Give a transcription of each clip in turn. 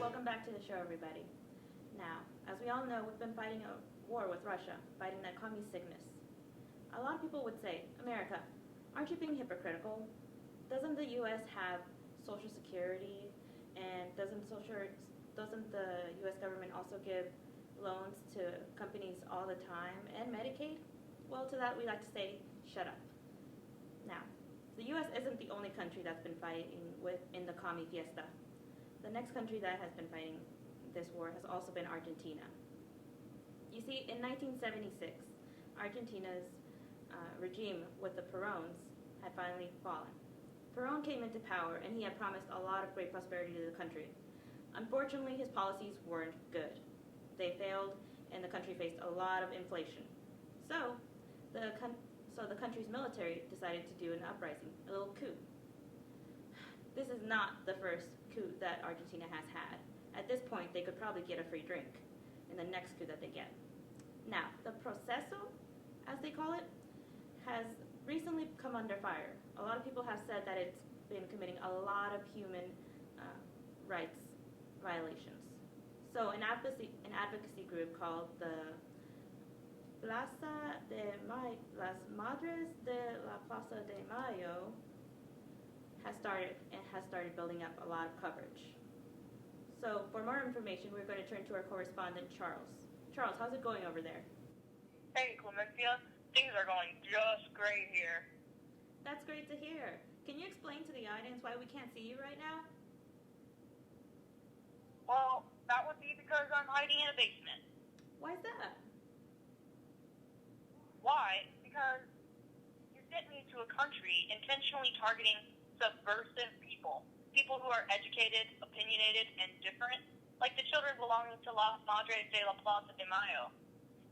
Welcome back to the show, everybody. Now, as we all know, we've been fighting a war with Russia, fighting that commie sickness. A lot of people would say, America, aren't you being hypocritical? Doesn't the U.S. have Social Security, and doesn't the U.S. government also give loans to companies all the time, and Medicaid? Well, to that we like to say, shut up. Now, the U.S. isn't the only country that's been fighting in the commie fiesta. The next country that has been fighting this war has also been Argentina. You see, in 1976, Argentina's regime with the Perones had finally fallen. Perón came into power and he had promised a lot of great prosperity to the country. Unfortunately, his policies weren't good. They failed and the country faced a lot of inflation. So the country's military decided to do an uprising, a little coup. This is not the first coup that Argentina has had. At this point, they could probably get a free drink in the next coup that they get. Now, the proceso, as they call it, has recently come under fire. A lot of people have said that it's been committing a lot of human rights violations. So an advocacy group called the Las Madres de la Plaza de Mayo has started building up a lot of coverage. So for more information, we're going to turn to our correspondent, Charles. Charles, how's it going over there? Hey, Clemencia. Things are going just great here. That's great to hear. Can you explain to the audience why we can't see you right now? Well, that would be because I'm hiding in a basement. Why's that? Why? Because you sent me to a country intentionally targeting subversive people. People who are educated, opinionated, and different, like the children belonging to Las Madres de la Plaza de Mayo.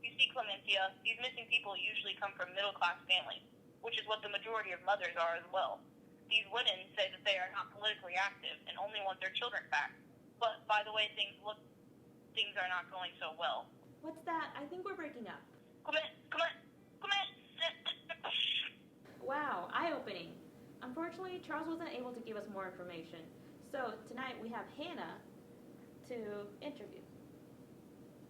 You see, Clemencia, these missing people usually come from middle-class families, which is what the majority of mothers are as well. These women say that they are not politically active and only want their children back. But by the way things look, things are not going so well. What's that? I think we're breaking up. Come in. Wow, eye-opening. Unfortunately, Charles wasn't able to give us more information. So tonight we have Hannah to interview.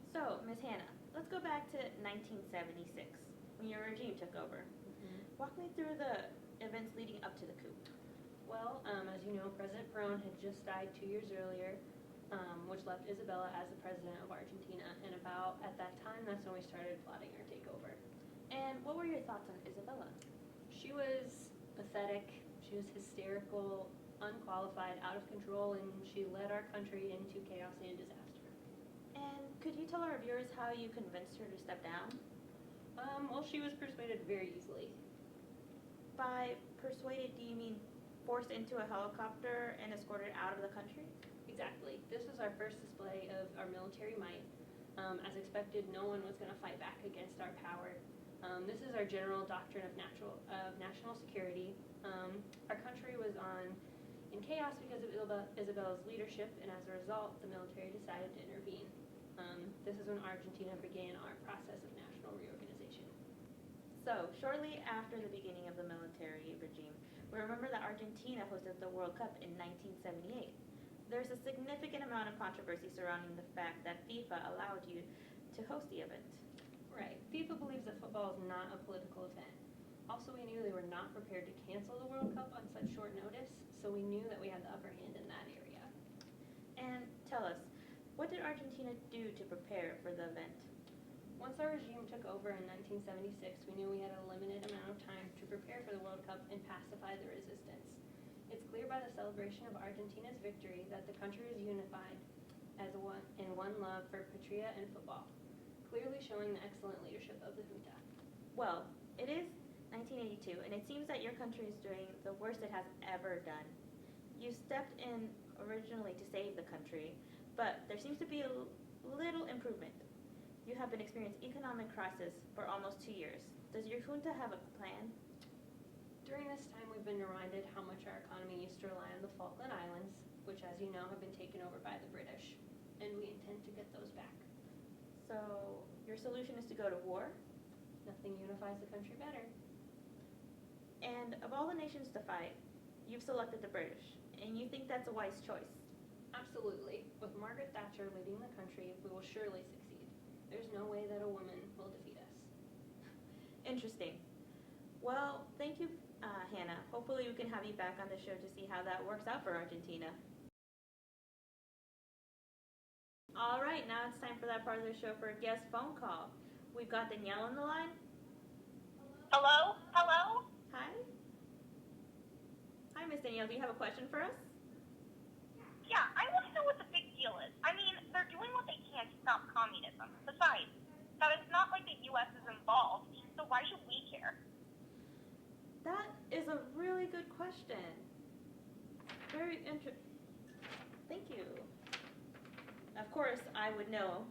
So, Miss Hannah, let's go back to 1976, when your regime took over. Walk me through the events leading up to the coup. Well, as you know, President Perón had just died 2 years earlier, which left Isabella as the president of Argentina. And about at that time, that's when we started plotting our takeover. And what were your thoughts on Isabella? She was pathetic, she was hysterical, unqualified, out of control, and she led our country into chaos and disaster. And could you tell our viewers how you convinced her to step down? Well, she was persuaded very easily. By persuaded, do you mean forced into a helicopter and escorted out of the country? Exactly. This was our first display of our military might. As expected, no one was going to fight back against our power. This is our general doctrine of national security. Our country was in chaos because of Isabella's leadership, and as a result, the military decided to intervene. This is when Argentina began our process of national reorganization. So, shortly after the beginning of the military regime, we remember that Argentina hosted the World Cup in 1978. There's a significant amount of controversy surrounding the fact that FIFA allowed you to host the event. Right. FIFA believes that football is not a political event. Also, we knew they were not prepared to cancel the World Cup on such short notice, so we knew that we had the upper hand in that area. And tell us, what did Argentina do to prepare for the event? Once our regime took over in 1976, we knew we had a limited amount of time to prepare for the World Cup and pacify the resistance. It's clear by the celebration of Argentina's victory that the country is unified in one love for patria and football, clearly showing the excellent leadership of the junta. Well, it is 1982, and it seems that your country is doing the worst it has ever done. You stepped in originally to save the country, but there seems to be a little improvement. You have been experiencing economic crisis for almost 2 years. Does your junta have a plan? During this time, we've been reminded how much our economy used to rely on the Falkland Islands, which, as you know, have been taken over by the British, and we intend to get those back. So, your solution is to go to war? Nothing unifies the country better. And of all the nations to fight, you've selected the British, and you think that's a wise choice. Absolutely. With Margaret Thatcher leading the country, we will surely succeed. There's no way that a woman will defeat us. Interesting. Well, thank you, Hannah. Hopefully we can have you back on the show to see how that works out for Argentina. All right, now it's time for that part of the show for a guest phone call. We've got Danielle on the line. Hello? Hello? Hi. Hi, Miss Danielle. Do you have a question for us? Yeah, I want to know what the big deal is. I mean, they're doing what they can to stop communism. Besides, that it's not like the U.S. is involved, so why should we care? That is a really good question. Very interesting. Thank you. Of course, I would know.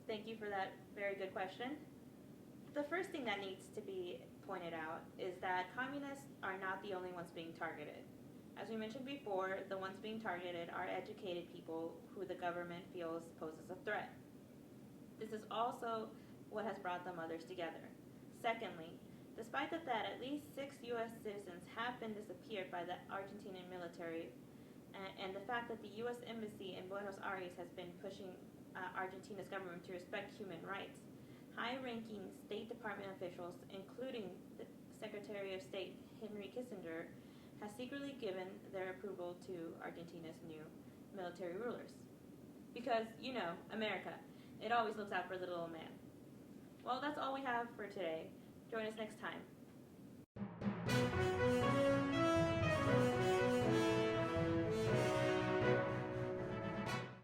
Thank you for that very good question. The first thing that needs to be pointed out is that communists are not the only ones being targeted. As we mentioned before, the ones being targeted are educated people who the government feels poses a threat. This is also what has brought the mothers together. Secondly, despite the fact that at least 6 U.S. citizens have been disappeared by the Argentinian military, and the fact that the U.S. Embassy in Buenos Aires has been pushing Argentina's government to respect human rights, high-ranking State Department officials, including the Secretary of State Henry Kissinger, has secretly given their approval to Argentina's new military rulers. Because, you know, America, it always looks out for the little man. Well, that's all we have for today. Join us next time.